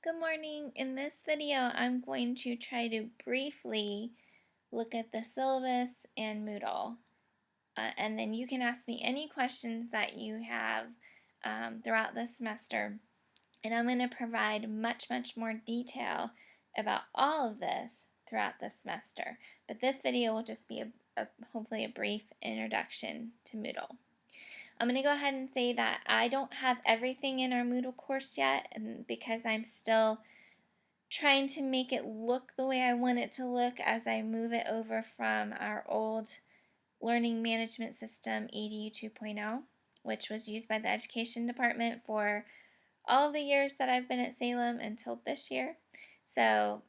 Good morning. In this video, I'm going to try to briefly look at the syllabus and Moodle. And then you can ask me any questions that you have throughout the semester. And I'm going to provide much more detail about all of this throughout the semester. But this video will just be hopefully a brief introduction to Moodle. I'm going to go ahead and say that I don't have everything in our Moodle course yet, and because I'm still trying to make it look the way I want it to look as I move it over from our old learning management system, EDU 2.0, which was used by the education department for all of the years that I've been at Salem until this year. So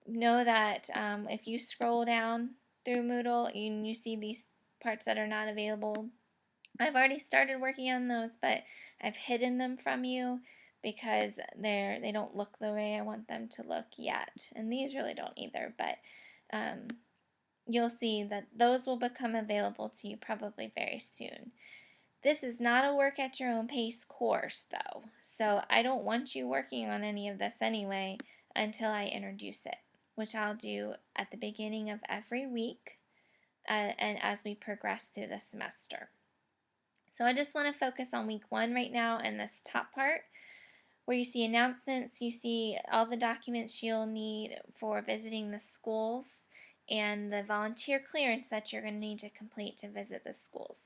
know that if you scroll down through Moodle and you see these parts that are not available, I've already started working on those, but I've hidden them from you because they don't look the way I want them to look yet. And these really don't either, but you'll see that those will become available to you probably very soon. This is not a work at your own pace course though, so I don't want you working on any of this anyway until I introduce it, which I'll do at the beginning of every week and as we progress through the semester. So I just want to focus on week 1 right now in this top part where you see announcements, you see all the documents you'll need for visiting the schools and the volunteer clearance that you're going to need to complete to visit the schools.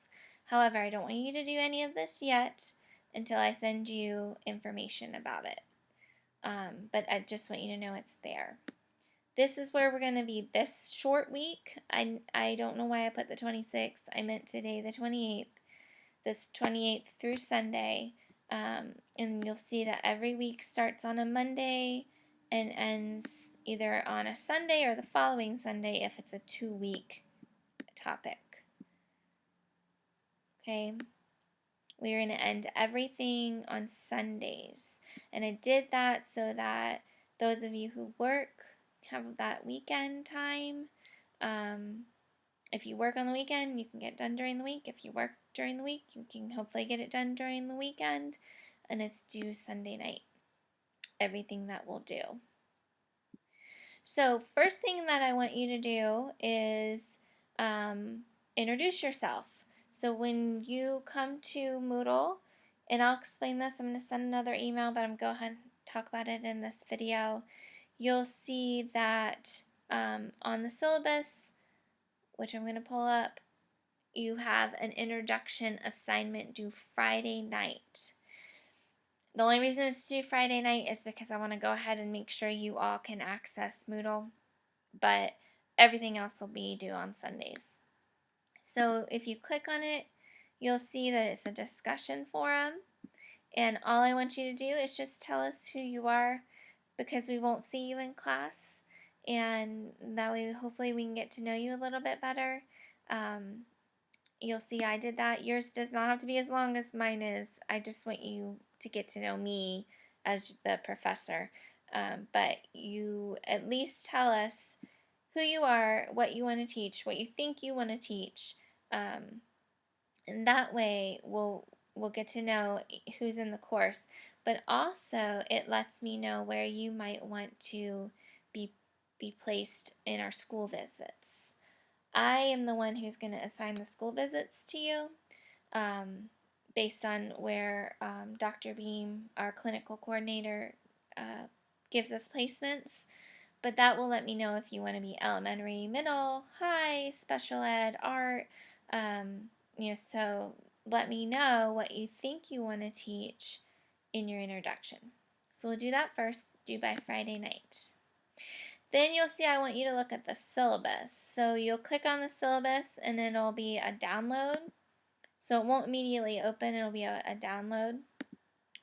However, I don't want you to do any of this yet until I send you information about it. But I just want you to know it's there. This is where we're going to be this short week. I don't know why I put the 26th. I meant today the 28th. This 28th through Sunday, and you'll see that every week starts on a Monday and ends either on a Sunday or the following Sunday if it's a 2-week topic. Okay, we're going to end everything on Sundays, and I did that so that those of you who work have that weekend time. If you work on the weekend, you can get done during the week. If you work during the week, you can hopefully get it done during the weekend. And it's due Sunday night, everything that we'll do. So first thing that I want you to do is introduce yourself. So when you come to Moodle, and I'll explain this, I'm going to send another email, but I'm going to go ahead and talk about it in this video. You'll see that on the syllabus, which I'm going to pull up, you have an introduction assignment due Friday night. The only reason it's due Friday night is because I want to go ahead and make sure you all can access Moodle, but everything else will be due on Sundays. So if you click on it, you'll see that it's a discussion forum, and all I want you to do is just tell us who you are because we won't see you in class, and that way hopefully we can get to know you a little bit better. You'll see I did that. Yours does not have to be as long as mine is. I just want you to get to know me as the professor. But you at least tell us who you are, what you want to teach, what you think you want to teach. And that way we'll get to know who's in the course. But also it lets me know where you might want to be placed in our school visits. I am the one who's going to assign the school visits to you based on where Dr. Beam, our clinical coordinator, gives us placements. But that will let me know if you want to be elementary, middle, high, special ed, art. So let me know what you think you want to teach in your introduction. So we'll do that first, due by Friday night. Then you'll see I want you to look at the syllabus. So you'll click on the syllabus and it'll be a download. So it won't immediately open, it'll be a download.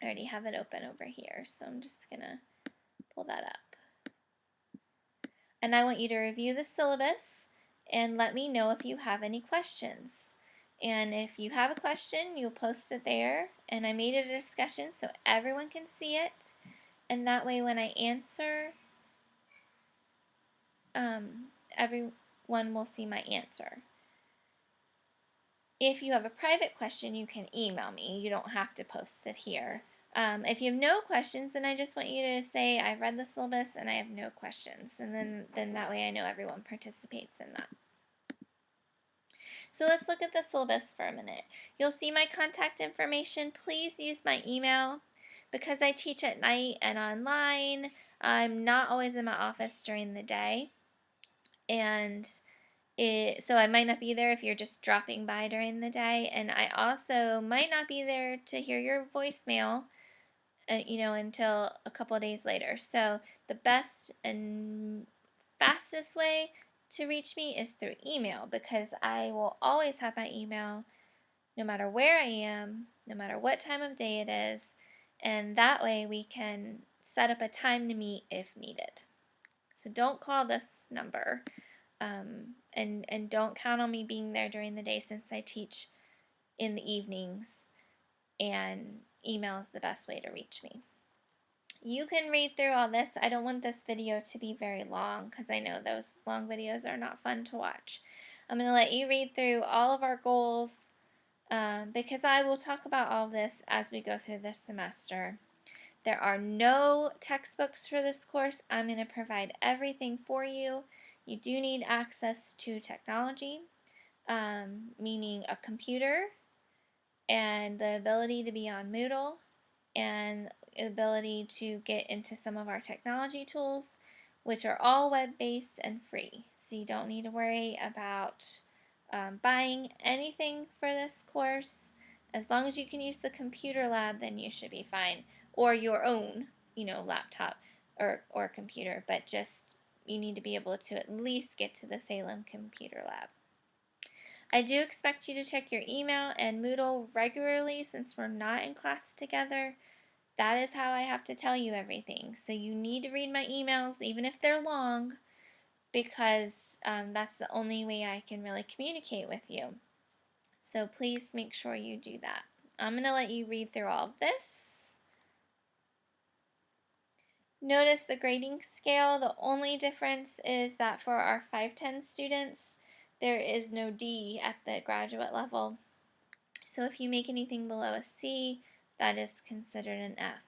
I already have it open over here, so I'm just going to pull that up. And I want you to review the syllabus and let me know if you have any questions. And if you have a question, you'll post it there. And I made it a discussion so everyone can see it. And that way when I answer, everyone will see my answer. If you have a private question, you can email me. You don't have to post it here. If you have no questions, then I just want you to say, I've read the syllabus and I have no questions. And then that way I know everyone participates in that. So let's look at the syllabus for a minute. You'll see my contact information. Please use my email. Because I teach at night and online, I'm not always in my office during the day. And so I might not be there if you're just dropping by during the day. And I also might not be there to hear your voicemail, until a couple of days later. So the best and fastest way to reach me is through email, because I will always have my email no matter where I am, no matter what time of day it is, and that way we can set up a time to meet if needed. So don't call this number, and don't count on me being there during the day since I teach in the evenings, and email is the best way to reach me. You can read through all this. I don't want this video to be very long because I know those long videos are not fun to watch. I'm going to let you read through all of our goals, because I will talk about all of this as we go through this semester. There are no textbooks for this course. I'm going to provide everything for you. You do need access to technology, meaning a computer and the ability to be on Moodle and the ability to get into some of our technology tools, which are all web-based and free. So you don't need to worry about buying anything for this course. As long as you can use the computer lab, then you should be fine. Or your own, laptop or computer, but just you need to be able to at least get to the Salem Computer Lab. I do expect you to check your email and Moodle regularly since we're not in class together. That is how I have to tell you everything. So you need to read my emails, even if they're long, because that's the only way I can really communicate with you. So please make sure you do that. I'm going to let you read through all of this. Notice the grading scale. The only difference is that for our 510 students, there is no D at the graduate level. So if you make anything below a C, that is considered an F.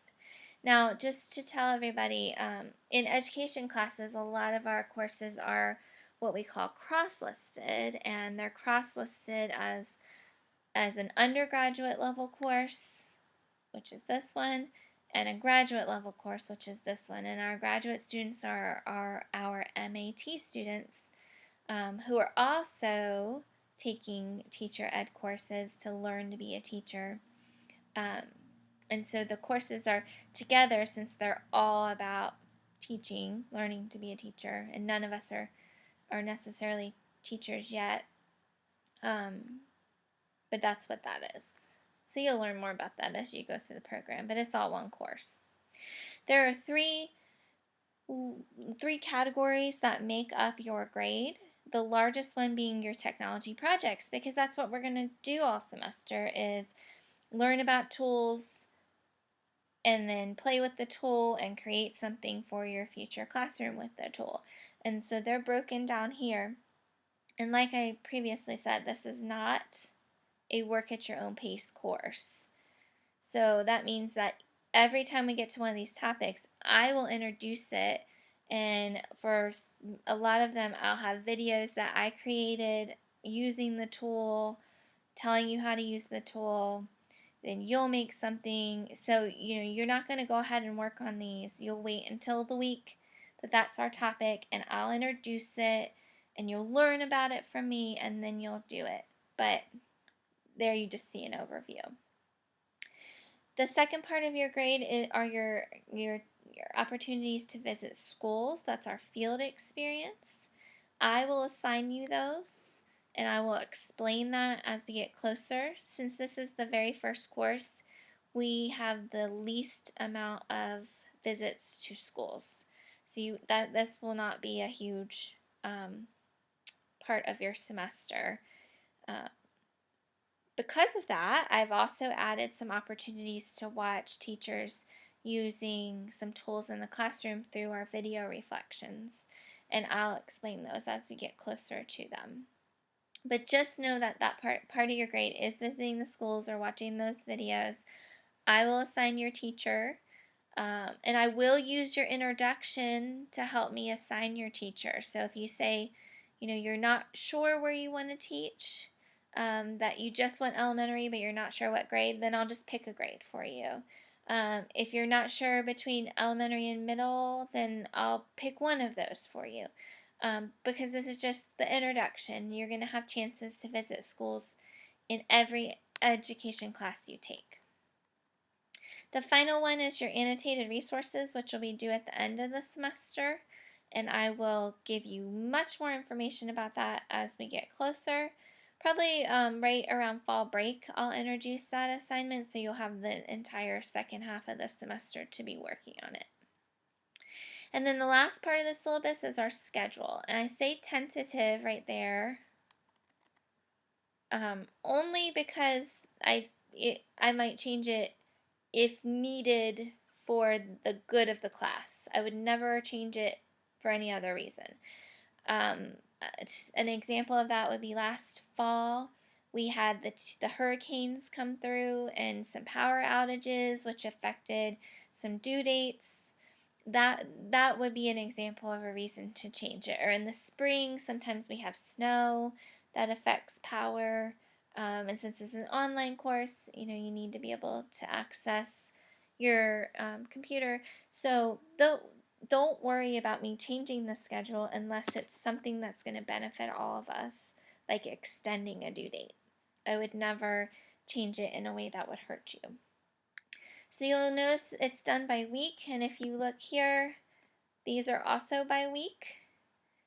Now, just to tell everybody, in education classes, a lot of our courses are what we call cross-listed, and they're cross-listed as an undergraduate level course, which is this one, and a graduate level course, which is this one. And our graduate students are our MAT students, who are also taking teacher ed courses to learn to be a teacher. And so the courses are together since they're all about teaching, learning to be a teacher, and none of us are necessarily teachers yet. But that's what that is. So you'll learn more about that as you go through the program, but it's all one course. There are three categories that make up your grade. The largest one being your technology projects, because that's what we're going to do all semester, is learn about tools and then play with the tool and create something for your future classroom with the tool. And so they're broken down here. And like I previously said, this is not a work at your own pace course. So that means that every time we get to one of these topics, I will introduce it, and for a lot of them I'll have videos that I created using the tool, telling you how to use the tool. Then you'll make something. So you're not going to go ahead and work on these. You'll wait until the week that's our topic, and I'll introduce it, and you'll learn about it from me, and then you'll do it. But there you just see an overview. The second part of your grade are your opportunities to visit schools. That's our field experience. I will assign you those, and I will explain that as we get closer. Since this is the very first course, we have the least amount of visits to schools. So this will not be a huge part of your semester. Because of that, I've also added some opportunities to watch teachers using some tools in the classroom through our video reflections, and I'll explain those as we get closer to them. But just know that part of your grade is visiting the schools or watching those videos. I will assign your teacher, and I will use your introduction to help me assign your teacher. So if you say, you're not sure where you want to teach, that you just want elementary but you're not sure what grade, then I'll just pick a grade for you. If you're not sure between elementary and middle, then I'll pick one of those for you. Because this is just the introduction. You're going to have chances to visit schools in every education class you take. The final one is your annotated resources, which will be due at the end of the semester, and I will give you much more information about that as we get closer. Probably right around fall break, I'll introduce that assignment, so you'll have the entire second half of the semester to be working on it. And then the last part of the syllabus is our schedule, and I say tentative right there only because I might change it if needed for the good of the class. I would never change it for any other reason. An example of that would be last fall. We had the hurricanes come through and some power outages, which affected some due dates. That would be an example of a reason to change it. Or in the spring, sometimes we have snow that affects power. And since it's an online course, you need to be able to access your computer. So don't worry about me changing the schedule unless it's something that's going to benefit all of us, like extending a due date. I would never change it in a way that would hurt you. So you'll notice it's done by week, and if you look here, these are also by week.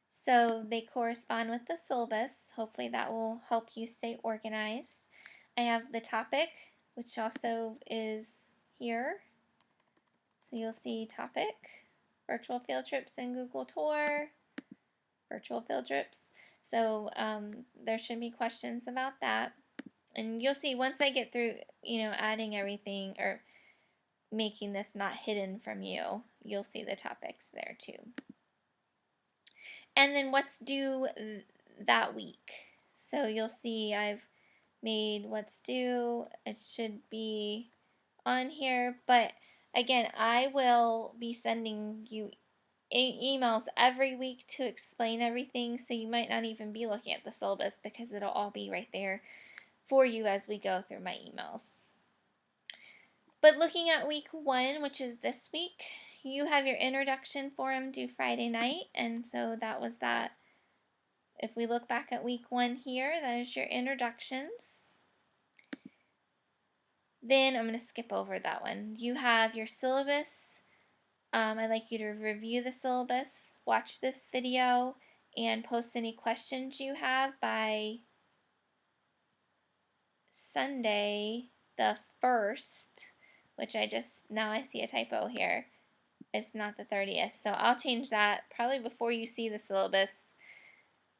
So they correspond with the syllabus. Hopefully that will help you stay organized. I have the topic, which also is here. So you'll see topic, virtual field trips and Google Tour, virtual field trips. So there should be questions about that. And you'll see once I get through, adding everything or making this not hidden from you, you'll see the topics there too. And then what's due that week. So you'll see I've made what's due. It should be on here. But again, I will be sending you emails every week to explain everything. So you might not even be looking at the syllabus because it'll all be right there for you as we go through my emails. But looking at week 1, which is this week, you have your introduction forum due Friday night, and so that was that. If we look back at week 1 here, that is your introductions. Then I'm going to skip over that one. You have your syllabus. I'd like you to review the syllabus, watch this video, and post any questions you have by Sunday the 1st, which now I see a typo here. It's not the 30th, so I'll change that probably before you see the syllabus,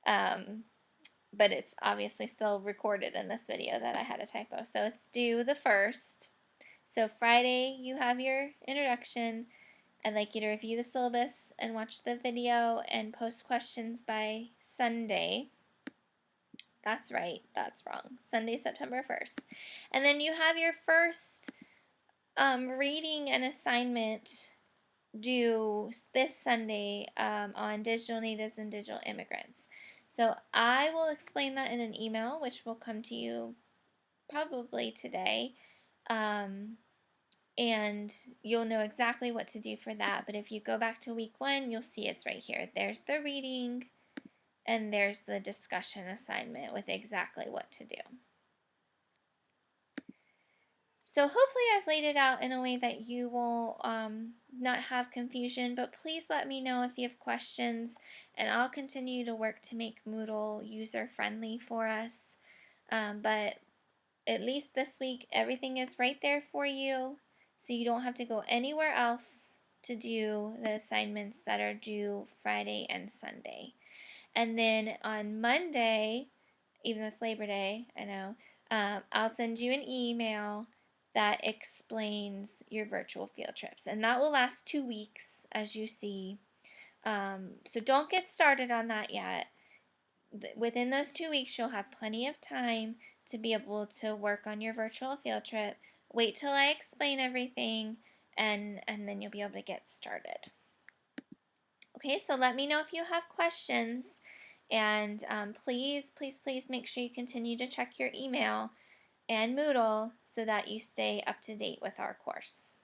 but it's obviously still recorded in this video that I had a typo. So it's due the 1st. So Friday you have your introduction. I'd like you to review the syllabus and watch the video and post questions by Sunday. That's right, that's wrong. Sunday, September 1st. And then you have your first reading and assignment due this Sunday on digital natives and digital immigrants. So I will explain that in an email, which will come to you probably today. And you'll know exactly what to do for that. But if you go back to week 1, you'll see it's right here. There's the reading, and there's the discussion assignment with exactly what to do. So hopefully I've laid it out in a way that you will not have confusion, but please let me know if you have questions, and I'll continue to work to make Moodle user-friendly for us. But at least this week, everything is right there for you, so you don't have to go anywhere else to do the assignments that are due Friday and Sunday. And then on Monday, even though it's Labor Day, I know, I'll send you an email that explains your virtual field trips. And that will last 2 weeks, as you see. So don't get started on that yet. Within those 2 weeks, you'll have plenty of time to be able to work on your virtual field trip. wait till I explain everything, and then you'll be able to get started. Okay, so let me know if you have questions, and please, please, please make sure you continue to check your email and Moodle so that you stay up to date with our course.